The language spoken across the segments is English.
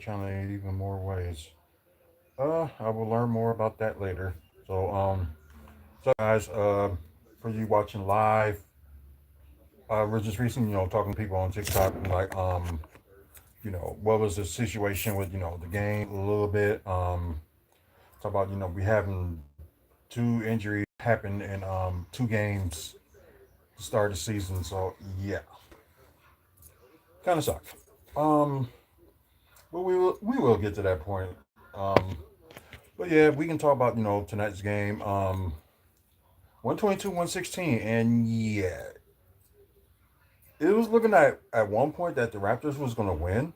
channel in even more ways. I will learn more about that later. So, guys, for you watching live, we're just recently, talking to people on TikTok, like, what was the situation with, the game a little bit. Talk about, we having two injuries happen in two games to start the season. So yeah, kind of sucked. Um, but we will get to that point. But yeah, we can talk about tonight's game. 122, 116, and yeah, it was looking at one point that the Raptors was gonna win.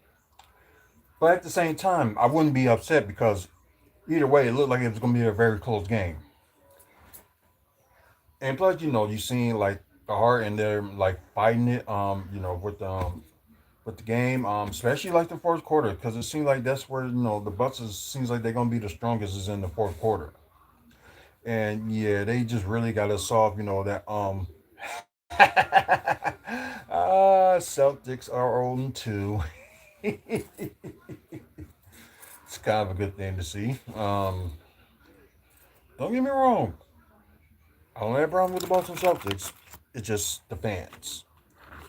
But at the same time, I wouldn't be upset because either way, it looked like it was gonna be a very close game. And plus, you seen like the heart and they're like fighting it. With the game, especially like the fourth quarter, because it seems like that's where the Bucks seems like they're gonna be the strongest is in the fourth quarter. And yeah, they just really got to solve, that Celtics are on two. It's kind of a good thing to see. Don't get me wrong, I don't have a problem with the Boston Celtics. It's just the fans.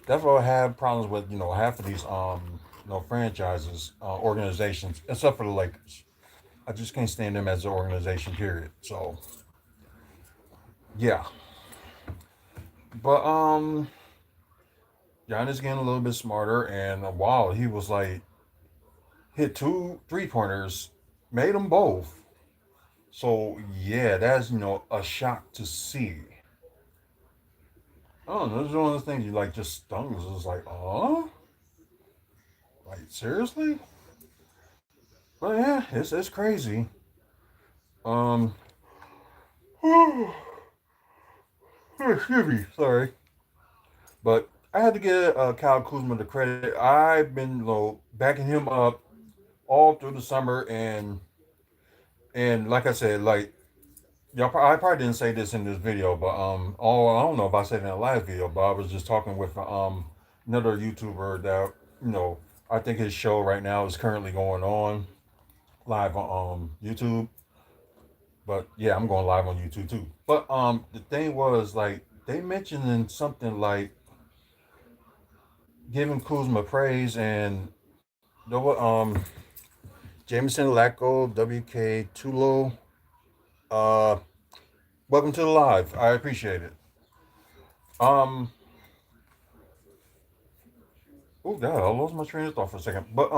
That's why I have problems with half of these franchises, organizations, except for the Lakers. I just can't stand them as an organization. Period. So yeah, but Giannis getting a little bit smarter, and wow, he was like hit two 3 pointers, made them both. So yeah, that's a shock to see. Oh, this is one of the things you like just stuns. It's like, oh, like seriously? But yeah, it's crazy. Um, excuse me, sorry, but I had to get Kyle Kuzma the credit. I've been backing him up all through the summer, and like I said, like I probably didn't say this in this video, but I don't know if I said it in the last video, but I was just talking with another YouTuber that you know I think his show right now is currently going on live on YouTube. But yeah, I'm going live on YouTube too. But the thing was like they mentioned in something like giving Kuzma praise and Jameson Lacko, WK Tulo. Uh, welcome to the live. I appreciate it. Um, oh god, I lost my train of thought for a second. But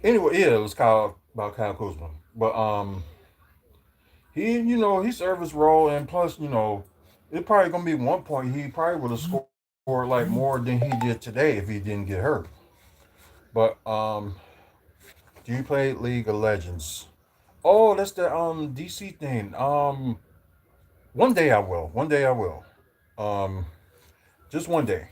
anyway, yeah, it was about Kyle Kuzma. But he served his role, and plus, it probably gonna be one point he probably would have scored like more than he did today if he didn't get hurt. But do you play League of Legends? Oh, that's the DC thing. One day I will. One day I will. Um, just one day.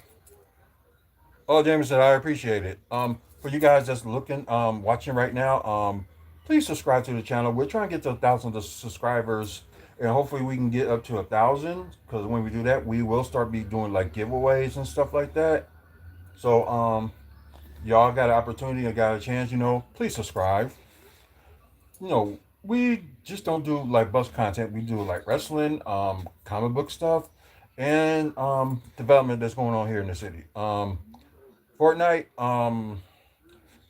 Oh, Jameson, I appreciate it. For you guys that's looking, watching right now, please subscribe to the channel. We're trying to get to 1,000 subscribers, and hopefully we can get up to 1,000. Because when we do that, we will start be doing like giveaways and stuff like that. So, y'all got an opportunity, got a chance. Please subscribe. We just don't do like bus content. We do like wrestling, comic book stuff, and development that's going on here in the city. Fortnite,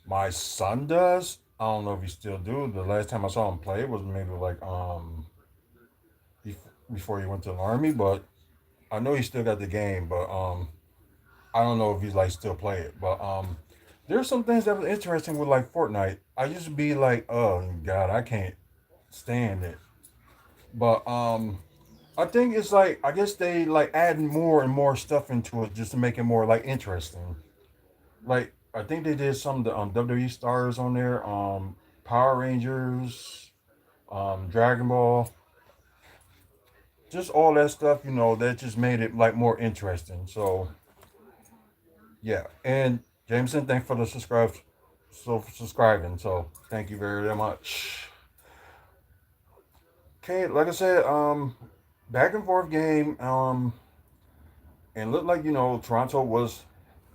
my son does. I don't know if he still do. The last time I saw him play was maybe like before he went to the army, but I know he still got the game. But I don't know if he's like still play it. But there's some things that was interesting with like Fortnite. I used to be like, oh god, I can't stand it. But I think it's like I guess they like adding more and more stuff into it just to make it more like interesting. Like I think they did some of the WWE stars on there, Power Rangers, Dragon Ball, just all that stuff. That just made it like more interesting. So yeah, and Jameson, thanks for the subscribing. So thank you very much. Okay, like I said, back and forth game, and looked like Toronto was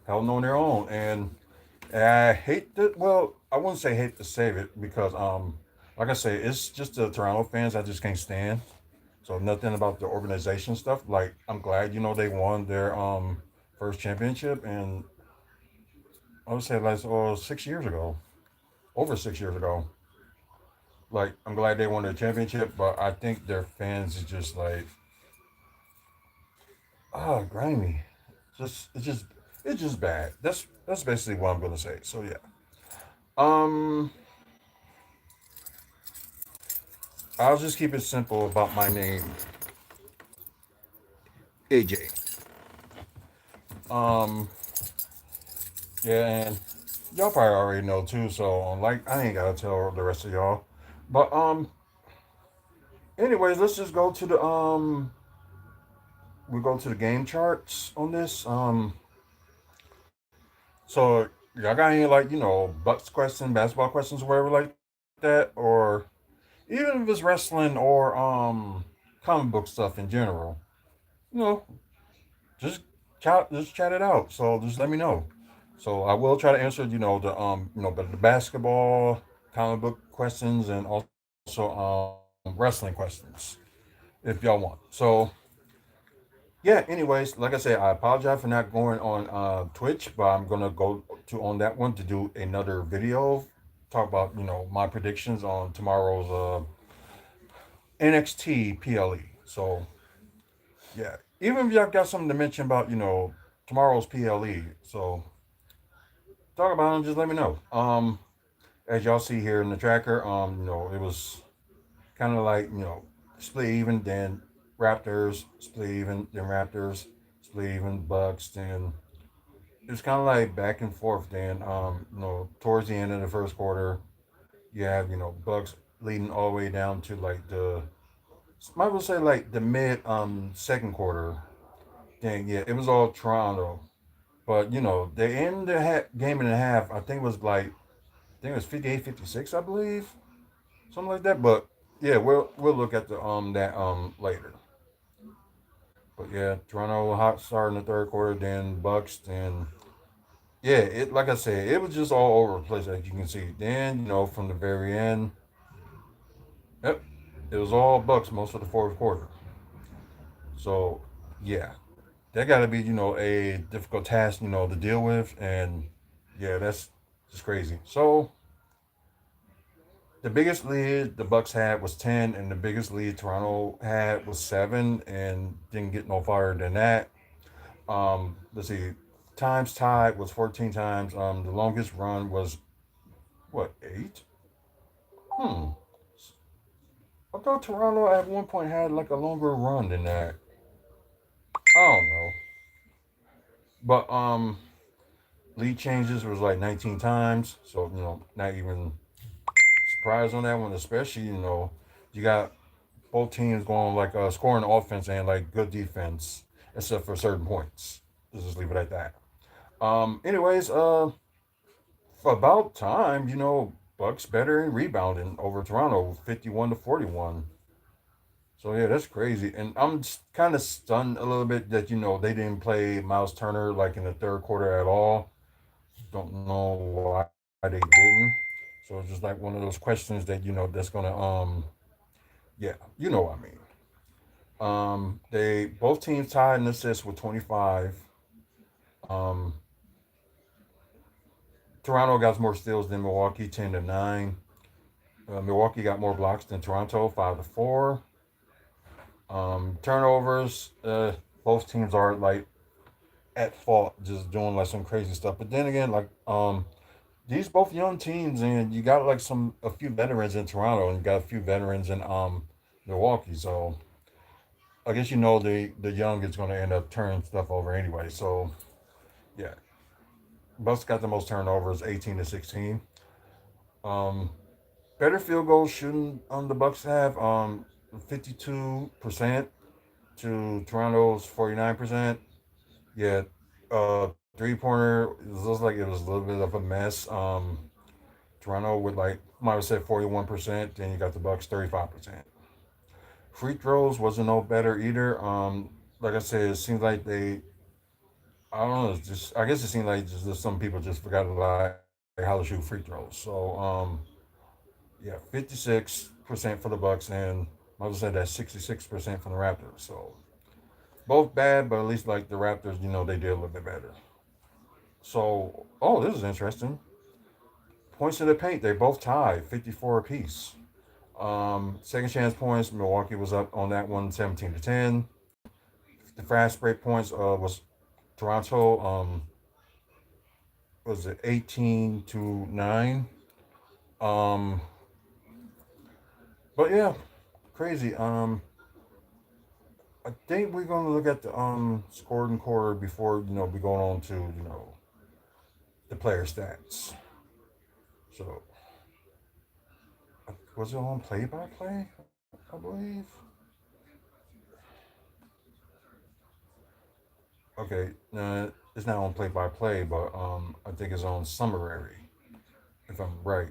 held on their own, and I hate to, well, I wouldn't say hate to save it because like I say, it's just the Toronto fans I just can't stand. So nothing about the organization stuff. Like I'm glad they won their first championship, and I would say like 6 years ago, over 6 years ago. Like I'm glad they won the championship, but I think their fans is just like grimy. Just it's just bad. That's basically what I'm gonna say. So yeah. Um I'll just keep it simple about my name. AJ. Um yeah, and y'all probably already know too, so like I ain't gotta tell the rest of y'all. But anyways, let's just go to the we go to the game charts on this. So y'all got any like Bucks questions, basketball questions, or whatever like that, or even if it's wrestling or comic book stuff in general, you know, just just chat it out. So just let me know. So I will try to answer but the basketball, comic book questions, and also wrestling questions if y'all want. So yeah, anyways, like I said, I apologize for not going on Twitch, but I'm gonna go to on that one to do another video, talk about my predictions on tomorrow's NXT PLE. So yeah, even if y'all got something to mention about tomorrow's PLE, so talk about it. Just let me know. As y'all see here in the tracker, it was kind of like split even, then Raptors split even, then Raptors split even, Bucks, then it's kind of like back and forth. Then towards the end of the first quarter, you have Bucks leading all the way down to like the might as well say like the mid second quarter. Then yeah, it was all Toronto. But the end of the game and a half, I think it was like I think it was 58-56, I believe, something like that. But yeah, we'll look at the that later. But yeah, Toronto hot start in the third quarter, then Bucks, then yeah, it like I said, it was just all over the place as you can see. Then from the very end, yep, it was all Bucks most of the fourth quarter. So yeah, that got to be a difficult task to deal with, and yeah, that's just crazy. So the biggest lead the Bucks had was 10, and the biggest lead Toronto had was 7, and didn't get no farther than that. Let's see, times tied was 14 times. The longest run was what 8? Hmm. I thought Toronto at one point had like a longer run than that. I don't know, but lead changes was like 19 times, so not even surprised on that one. Especially you got both teams going like scoring offense and like good defense, except for certain points. Let's just leave it at that. Anyways, about time. Bucks better in rebounding over Toronto, 51-41. So yeah, that's crazy, and I'm kind of stunned a little bit that they didn't play Miles Turner like in the third quarter at all. Don't know why they didn't. So it's just like one of those questions that that's gonna yeah, you know what I mean. They both teams tied in assists with 25. Um, Toronto got more steals than Milwaukee, 10-9. Milwaukee got more blocks than Toronto, 5-4. Turnovers, both teams are like at fault, just doing like some crazy stuff. But then again, like these both young teams, and you got like a few veterans in Toronto, and you got a few veterans in Milwaukee. So I guess the young is going to end up turning stuff over anyway. So yeah, Bucks got the most turnovers, 18-16. Um, better field goal shooting the Bucks have 52% to Toronto's 49%. Yeah, 3-pointer looks like it was a little bit of a mess. Toronto with like might have said 41%. Then you got the Bucks 35%. Free throws wasn't no better either. Like I said, it seems like they I don't know. It's just I guess it seemed like just some people just forgot to like how to shoot free throws. Yeah, 56% for the Bucks, and Mother said that 66% from the Raptors. So both bad, but at least like the Raptors, they did a little bit better. So this is interesting. Points in the paint, they both tied 54 apiece. Second chance points, Milwaukee was up on that one, 17-10. The fast break points was Toronto. Was it 18-9? Um, but yeah, crazy. I think we're gonna look at the scored and quarter before we going on to the player stats. So was it on play by play? I believe. Okay, it's not on play by play, but I think it's on summary if I'm right.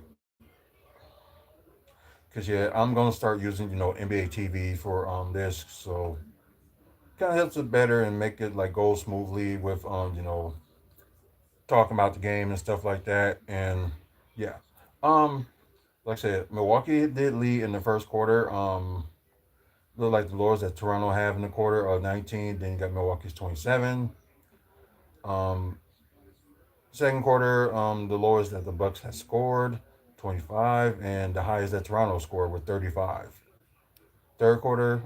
Cause yeah, I'm gonna start using NBA TV for this, so kind of helps it better and make it like go smoothly with talking about the game and stuff like that. And yeah, um, like I said, Milwaukee did lead in the first quarter. Look like the lowest that Toronto have in the quarter of 19. Then you got Milwaukee's 27. Um, Second quarter, the lowest that the Bucks had scored 25, and the highest that Toronto scored with 35. Third quarter,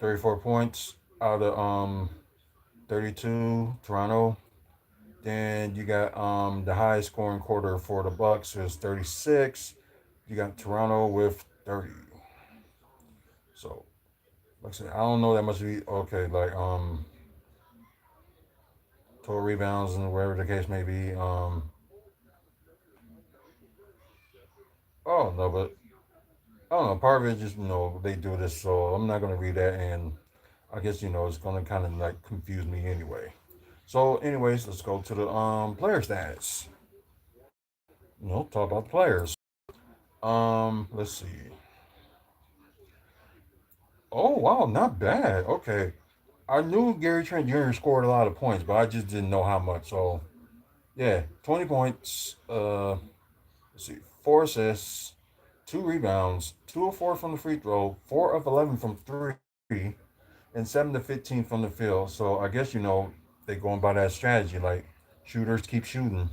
34 points out of 32 Toronto. Then you got the highest scoring quarter for the Bucks is 36. You got Toronto with 30. So like I said, I don't know that much. Okay, like total rebounds and wherever the case may be. Oh no, but I don't know. Part of it just they do this, so I'm not gonna read that, and I guess it's gonna kind of like confuse me anyway. So, anyways, let's go to the player stats. Talk about the players. Let's see. Oh wow, not bad. Okay, I knew Gary Trent Jr. scored a lot of points, but I just didn't know how much. So yeah, 20 points. Let's see, 4 assists, 2 rebounds, 2 of 4 from the free throw, 4 of 11 from three, and 7 to 15 from the field. So I guess they going by that strategy, like shooters keep shooting.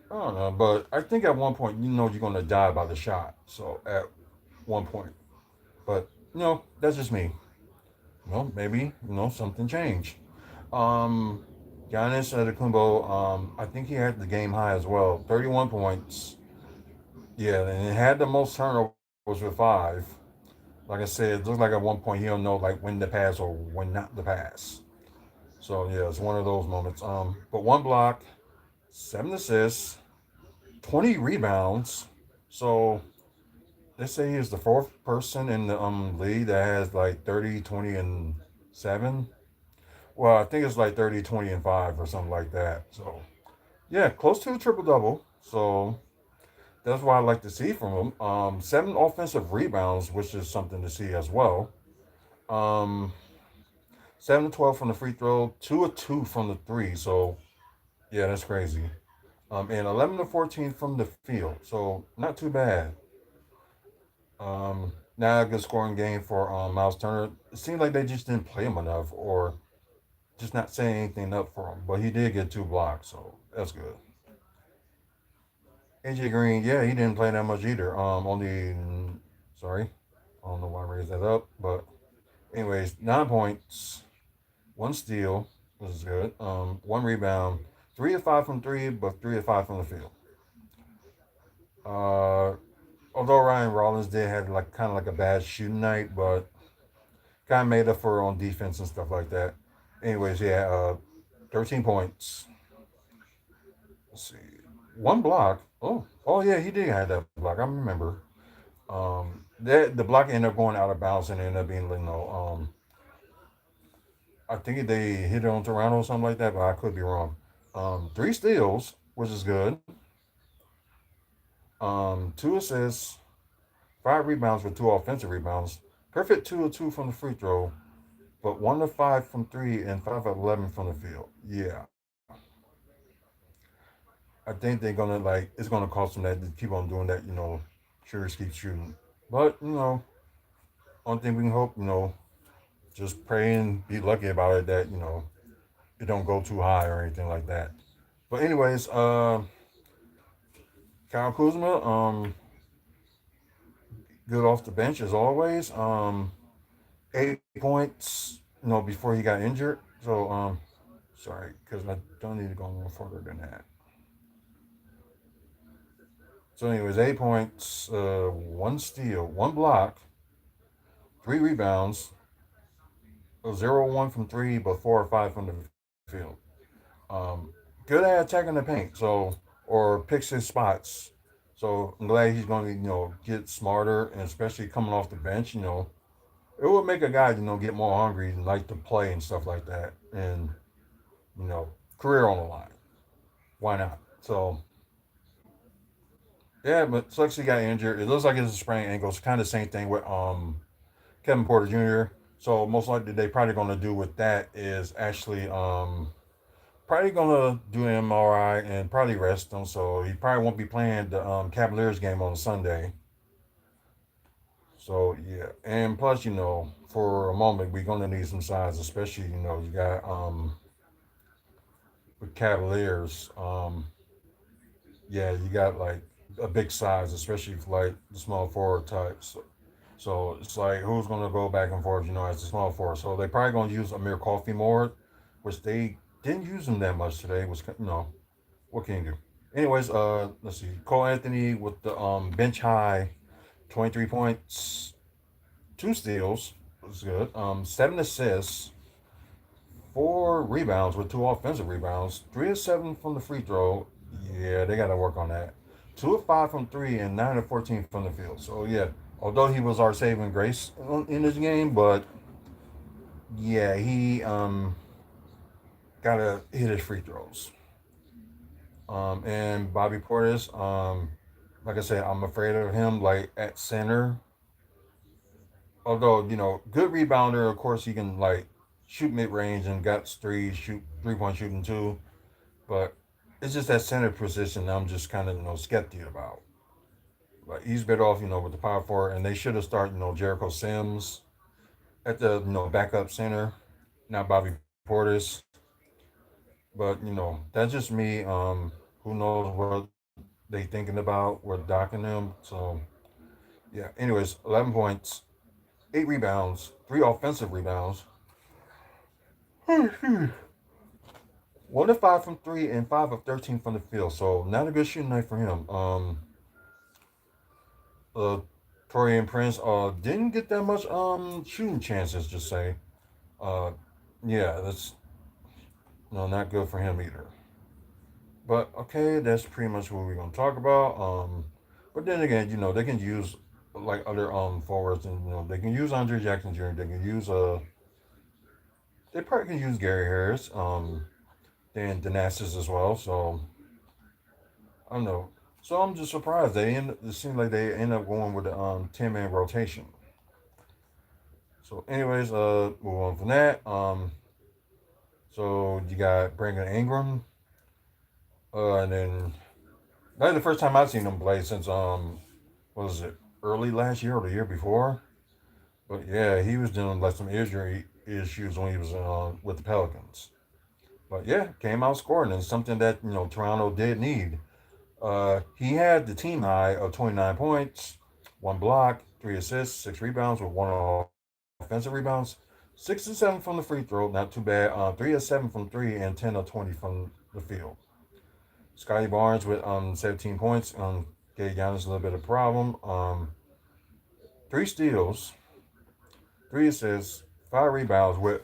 I don't know, but I think at one point you're gonna die by the shot. So at one point, but that's just me. Maybe something changed. Um, Giannis Antetokounmpo, I think he had the game high as well, 31 points. Yeah, and it had the most turnovers with 5. Like I said, it looks like at one point he don't know like when to pass or when not to pass. So yeah, it's one of those moments. But 1 block, 7 assists, 20 rebounds. So they say he's the fourth person in the league that has like 30, 20, and 7. Well, I think it's like 30, 20, and 5 or something like that. So yeah, close to a triple double. So that's what I like to see from him. 7 offensive rebounds, which is something to see as well. Um, 7 to 12 from the free throw, 2 of 2 from the three. So yeah, that's crazy. And 11 to 14 from the field. So not too bad. Not a good scoring game for Miles Turner. It seemed like they just didn't play him enough, or just not saying anything up for him. But he did get 2 blocks, so that's good. AJ Green, yeah, he didn't play that much either. Only sorry, I don't know why I raised that up, but anyways, 9 points, 1 steal, which is good. 1 rebound, 3 of 5 from three, but 3 of 5 from the field. Uh, Although Ryan Rollins did have like kind of like a bad shooting night, but kind of made up for on defense and stuff like that. Anyways, yeah, 13 points. Let's see, 1 block. Oh yeah, he did have that block. I remember. That the block ended up going out of bounds and ended up being I think they hit it on Toronto or something like that, but I could be wrong. 3 steals, which is good. 2 assists, 5 rebounds with 2 offensive rebounds. Perfect 2 of 2 from the free throw. but 1 of 5 from three and 5 of 11 from the field. Yeah, I think they're gonna like it's gonna cost them that to keep on doing that. Curious keep shooting, but only thing we can hope, just pray and be lucky about it that it don't go too high or anything like that. But anyways, Kyle Kuzma, good off the bench as always. 8 points, before he got injured. So sorry, because I don't need to go more further than that. So anyways, 8 points, one steal, one block, 3 rebounds, a 0-1 from three, but 4 or 5 from the field. Um, Good at attacking the paint, or picks his spots. So I'm glad he's going to get smarter, and especially coming off the bench. It would make a guy get more hungry and like to play and stuff like that, and career on the line. Why not? So yeah, but sucks he got injured. It looks like it's a sprained ankle. It's kind of the same thing with Kevin Porter Jr. So most likely they probably going to do with that is actually probably gonna do an MRI and probably rest him. So he probably won't be playing the Cavaliers game on Sunday. So yeah, and plus for a moment we're gonna need some size, especially you got with Cavaliers. Yeah, you got like a big size, especially for like the small forward types. So it's like who's gonna go back and forth, as the small forward. So they probably gonna use Amir Coffee more, which they didn't use him that much today. Was what can you do? Anyways, let's see. Cole Anthony with the bench high, 23 points, 2 steals. Was good. 7 assists, 4 rebounds with 2 offensive rebounds, 3 of 7 from the free throw. Yeah, they got to work on that. 2 of 5 from three and 9 of 14 from the field. So yeah, although he was our saving grace in this game, but yeah, he gotta hit his free throws. And Bobby Portis, like I said, I'm afraid of him. Like at center, although good rebounder, of course he can like shoot mid range and got three shoot 3 point shooting too. But it's just that center position I'm just kind of skeptical about. Like he's better off with the power forward, and they should have started Jericho Sims at the backup center, not Bobby Portis. But that's just me. Who knows what they thinking about? We're docking him. So yeah. Anyways, 11 points, 8 rebounds, 3 offensive rebounds. 1 of 5 from three and 5 of 13 from the field. So not a good shooting night for him. Uh, Torian Prince didn't get that much shooting chances. Just say, uh, yeah, that's not good for him either. But okay, that's pretty much what we're gonna talk about. But then again, they can use like other forwards, and they can use Andre Jackson Jr. They can use they probably can use Gary Harris, and Thanasis as well. So I don't know. So I'm just surprised it seems like they end up going with the 10-man rotation. So anyways, move on from that. So you got Brandon Ingram, and then that's the first time I've seen him play since what was it, early last year or the year before. But yeah, he was dealing with like some injury issues when he was with the Pelicans. But yeah, came out scoring and something that Toronto did need. He had the team high of 29 points, 1 block, 3 assists, 6 rebounds with 1 offensive rebounds, 6 of 7 from the free throw, not too bad. 3 of 7 from three and 10 of 20 from the field. Scotty Barnes with 17 points gave Giannis a little bit of problem. 3 steals, 3 assists, 5 rebounds with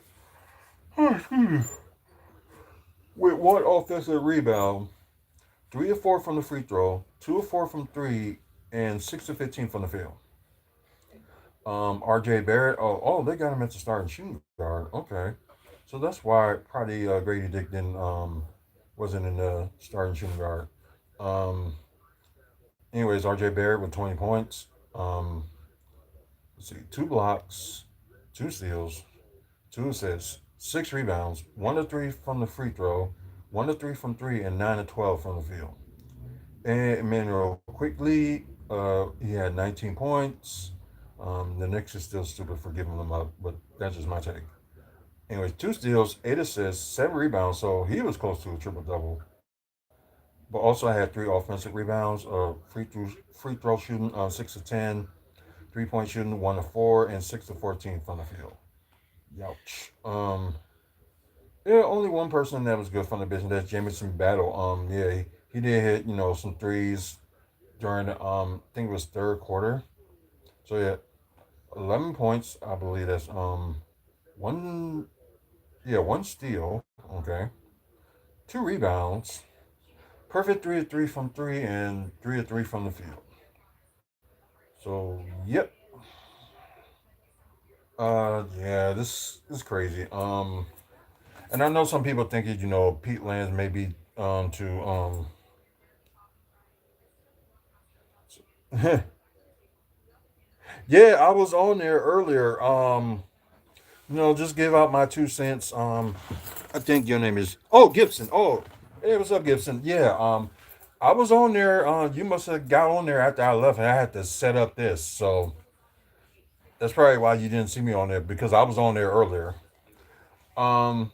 1 offensive rebound, 3 of 4 from the free throw, 2 of 4 from three, and 6 of 15 from the field. R.J. Barrett. Oh, they got him at the starting shooting guard. Okay, so that's why probably Grady Dick didn't wasn't in the starting shooting guard. Um, Anyways, R.J. Barrett with 20 points. Let's see, 2 blocks, 2 steals, 2 assists, 6 rebounds, 1 to 3 from the free throw, 1 to 3 from three, and 9 to 12 from the field. And Emmanuel quickly, he had 19 points. The Knicks is still stupid for giving them up, but that's just my take. Anyways, 2 steals, 8 assists, 7 rebounds, so he was close to a triple double. But also I had 3 offensive rebounds, free throw shooting, 6 to 10, 3 point shooting, 1 to 4, and 6 to 14 from the field. Youch. Yeah, only one person that was good from the business. That's Jamison Battle. Yeah, he did hit some threes during the I think it was third quarter. So yeah, 11 points. I believe that's one one steal. Okay, 2 rebounds. Perfect 3 to 3 from three and 3 to 3 from the field. So yep. Yeah, this is crazy. And I know some people think it. Pete Lands maybe to yeah, I was on there earlier. Just give out my 2 cents. I think your name is Gibson. Oh, hey, what's up, Gibson? Yeah. I was on there. You must have got on there after I left, and I had to set up this. So that's probably why you didn't see me on there because I was on there earlier. Um,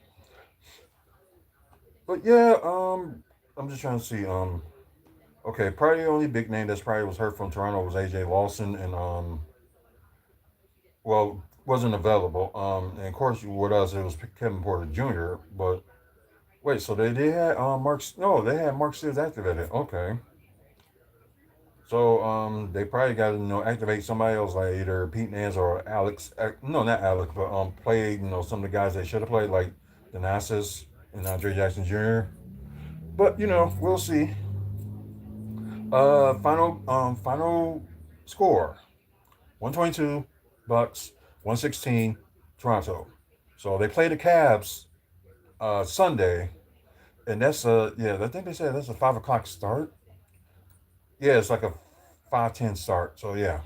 but yeah. I'm just trying to see. Okay, probably the only big name that's probably was hurt from Toronto was AJ Lawson, and wasn't available. And of course, with us it was Kevin Porter Jr. But wait, so they had Mark? No, they had Mark Steers activated. Okay, so they probably got to activate somebody else like either Pete Nance or Alex. No, not Alex, but play some of the guys they should have played like Thanasis and Andre Jackson Jr. But we'll see. Final score: 122 Bucks, 116 Toronto. So they play the Cavs Sunday, and that's I think they said that's a 5 o'clock start. Yeah, it's like a 5:10 start. So yeah,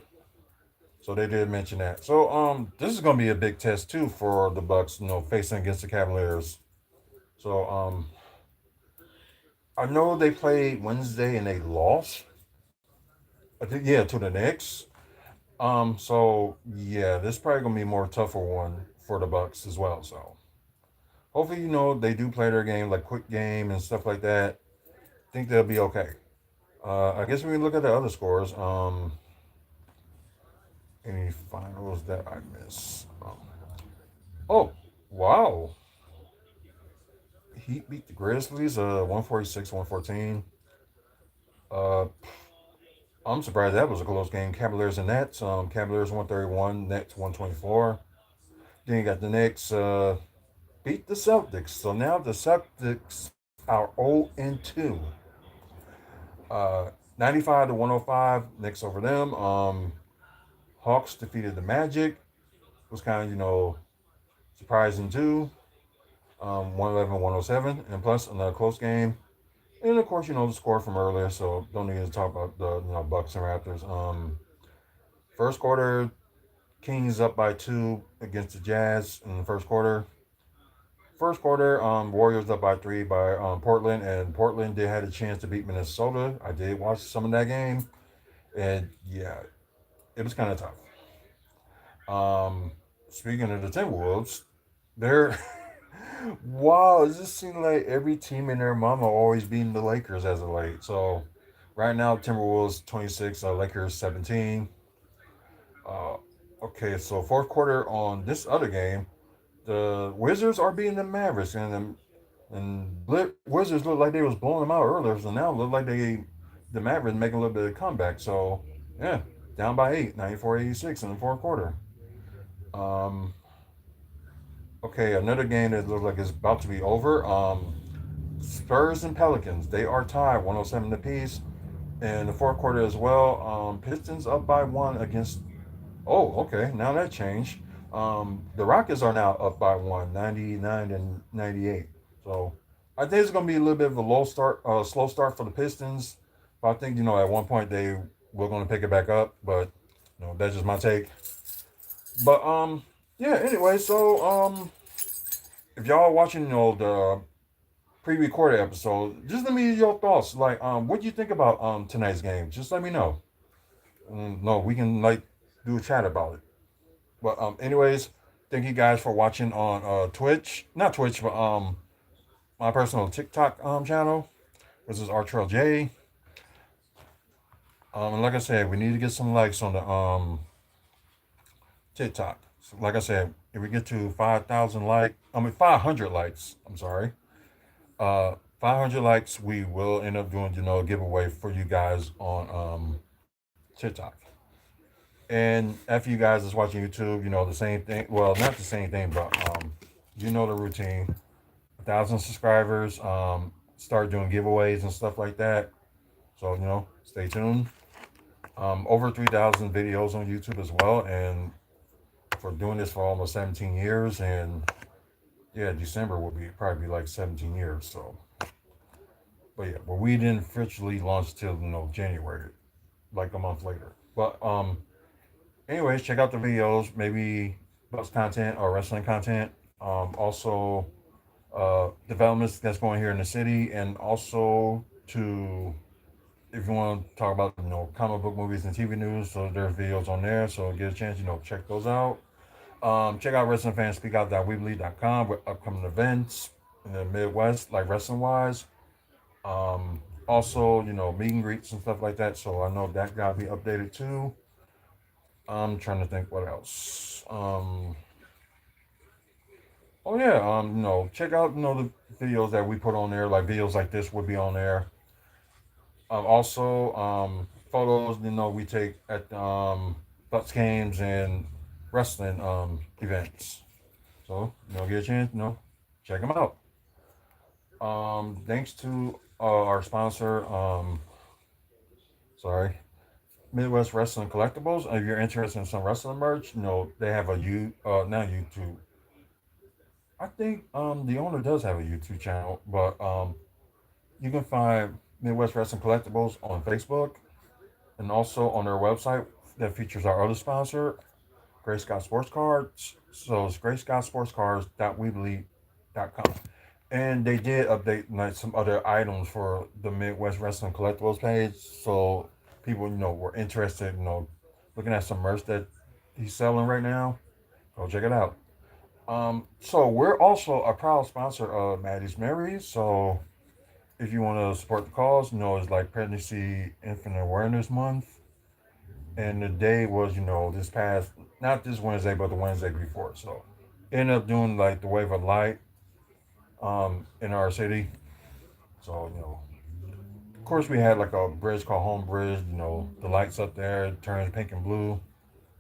so they did mention that. So this is gonna be a big test too for the Bucks. Facing against the Cavaliers. So I know they played Wednesday and they lost. I think yeah to the Knicks. So yeah, this is probably gonna be a more tougher one for the Bucks as well. So hopefully they do play their game like quick game and stuff like that. Think they'll be okay. I guess when we look at the other scores, any finals that I miss? Oh, wow. Heat beat the Grizzlies, 146, 114. Uh, I'm surprised that was a close game. Cavaliers and Nets. Cavaliers 131, Nets 124. Then you got the Knicks beat the Celtics. So now the Celtics are 0 and 2. Uh, 95 to 105, Knicks over them. Hawks defeated the Magic. Was kind of, surprising too. 111, 107. And plus another close game. And of course, the score from earlier, so don't need to talk about the Bucks and Raptors. First quarter, Kings up by 2 against the Jazz in the first quarter. First quarter, Warriors up by 3 by Portland, and Portland did had a chance to beat Minnesota. I did watch some of that game, and yeah, it was kind of tough. Speaking of the Timberwolves, they're wow. It just seems like every team and their mama always beating the Lakers as of late. So right now, Timberwolves 26, Lakers 17. Uh, okay, so fourth quarter on this other game, the Wizards are beating the Mavericks, and Wizards looked like they was blowing them out earlier, so now it look like the Mavericks making a little bit of comeback. So yeah, down by 8, 94-86 in the fourth quarter. Um, okay, another game that looks like it's about to be over. Spurs and Pelicans, they are tied 107 apiece in the fourth quarter as well. Pistons up by 1 against. Oh, okay, now that changed. The Rockets are now up by 1, 99 and 98. So I think it's going to be a little bit of a slow start for the Pistons. But I think at one point they were going to pick it back up. But that's just my take. But yeah. Anyway, so if y'all watching, the pre-recorded episode, just let me know your thoughts. Like, what do you think about tonight's game? Just let me know. No, we can like do a chat about it. But anyways, thank you guys for watching on Twitch, not Twitch, but my personal TikTok channel, which is Artrell J. And like I said, we need to get some likes on the TikTok. So like I said, if we get to 500 likes. I'm sorry. 500 likes, we will end up doing a giveaway for you guys on TikTok. And after you guys is watching YouTube, the same thing. Well, not the same thing, but the routine. 1,000 subscribers. Start doing giveaways and stuff like that. So stay tuned. Over 3,000 videos on YouTube as well, and for doing this for almost 17 years, and yeah, December will be probably like 17 years. So, but yeah, but we didn't officially launch till January, like a month later. But anyways, check out the videos. Maybe bus content or wrestling content. Also, developments that's going here in the city, and also to if you want to talk about comic book movies and TV news, so there's videos on there. So get a chance, check those out. Check out WrestlingFansSpeakOut.weebly.com with upcoming events in the Midwest, like wrestling wise. Also, meet and greets and stuff like that. So I know that gotta be updated too. I'm trying to think what else. Oh yeah, check out the videos that we put on there. Like videos like this would be on there. Also, photos we take at Bucks games and wrestling events. So get a chance, check them out. Thanks to our sponsor, sorry, Midwest Wrestling Collectibles. If you're interested in some wrestling merch, they have not YouTube. I think the owner does have a YouTube channel, but you can find Midwest Wrestling Collectibles on Facebook and also on their website that features our other sponsor, Gray Scott Sports Cards. So it's grayscottsportscards.weebly.com. And they did update like some other items for the Midwest Wrestling Collectibles page. So people, were interested, looking at some merch that he's selling right now. Go check it out. So we're also a proud sponsor of Maddie's Marys. So if you want to support the cause, it's like Pregnancy Infant Awareness Month. And the day was, this past, not this Wednesday, but the Wednesday before. So ended up doing like the Wave of Light in our city. So, of course, we had like a bridge called Home Bridge, the lights up there turns pink and blue.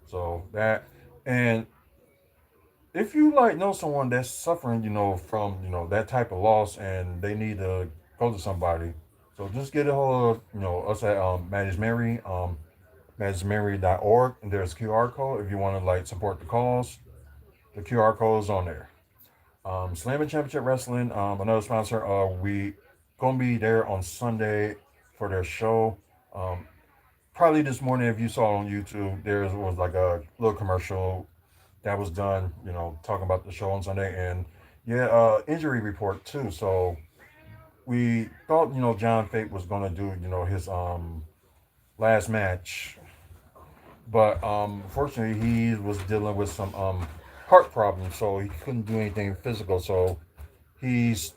So that, and if you like know someone that's suffering, from, that type of loss and they need to go to somebody, so just get a hold of, us at Maddie's Mary, Maddie'sMary.org, and there's a QR code if you want to like support the cause. The QR code is on there. Slam Championship Wrestling, another sponsor. We gonna be there on Sunday for their show. Um, Probably this morning, if you saw it on YouTube, there was like a little commercial that was done. Talking about the show on Sunday, and yeah, injury report too. So we thought John Fate was gonna do his last match, but unfortunately he was dealing with some heart problems, so he couldn't do anything physical. So he's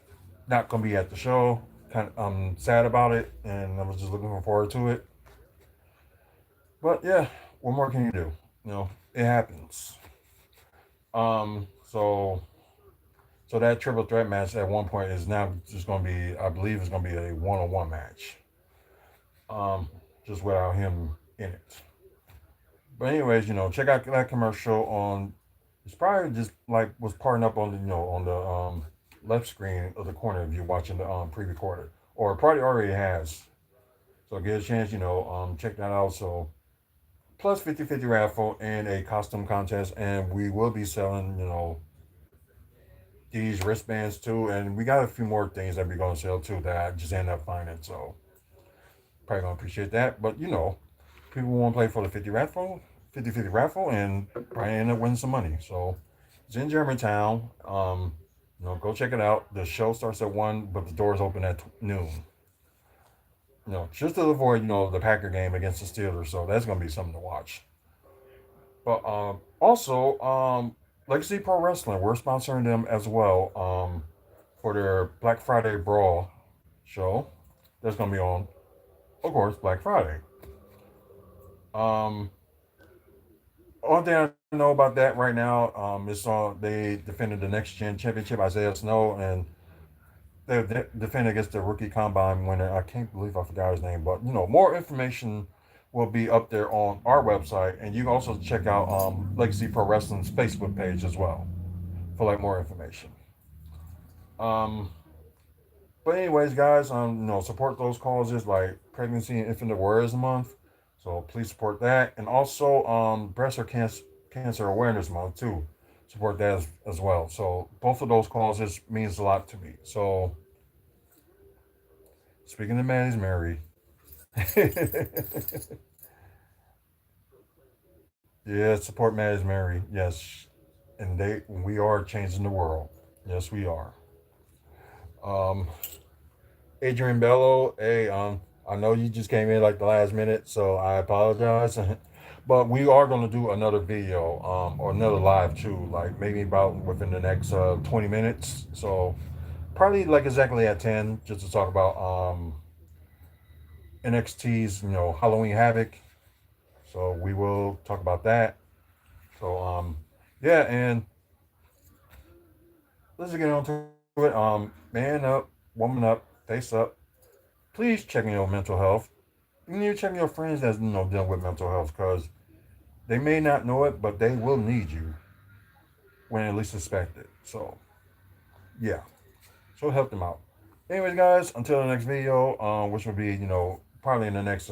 not going to be at the show. Kind of sad about it, and I was just looking forward to it. But yeah, what more can you do? It happens. So that triple threat match at one point is now just going to be, I believe, it's going to be a one-on-one match. Um, just without him in it. But anyways, check out that commercial on. It's probably just like was parting up on the on the left screen of the corner if you're watching the pre-recorded, or it probably already has. So get a chance, check that out. So plus 50/50 raffle and a costume contest, and we will be selling these wristbands too, and we got a few more things that we're gonna sell too that I just end up finding. So probably gonna appreciate that. But people want to play for the 50/50 raffle, and probably end up winning some money. So it's in Germantown. Go check it out. The show starts at 1, but the doors open at noon. Just to avoid the Packer game against the Steelers. So that's gonna be something to watch. But also, Legacy Pro Wrestling, we're sponsoring them as well for their Black Friday Brawl show. That's gonna be on, of course, Black Friday. Um, Only thing I know about that right now is they defended the Next Gen Championship, Isaiah Snow, and they defended against the rookie combine winner. I can't believe I forgot his name, but more information will be up there on our website, and you can also check out Legacy Pro Wrestling's Facebook page as well for like more information. Um, but anyways, guys, support those causes like Pregnancy and Infant Awareness Month. So please support that, and also Breast or Cancer Awareness Month too. Support that as well. So both of those causes means a lot to me. So speaking of Maddie's Mary, yeah, support Maddie's Mary. Yes, and we are changing the world. Yes, we are. Um, Adrian Bello, hey, I know you just came in like the last minute, so I apologize. But we are going to do another video or another live too, like maybe about within the next 20 minutes. So probably like exactly at 10, just to talk about NXT's, Halloween Havoc. So we will talk about that. So yeah, and let's get on to it. Man up, woman up, face up. Please check on your mental health. You need to check on your friends that's dealing with mental health because they may not know it, but they will need you when at least suspect it. So yeah, so help them out. Anyways, guys, until the next video, which will be probably in the next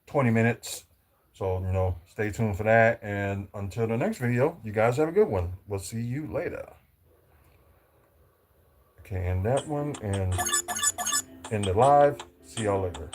20 minutes. So stay tuned for that. And until the next video, you guys have a good one. We'll see you later. Okay, and that one and in the live. See y'all later.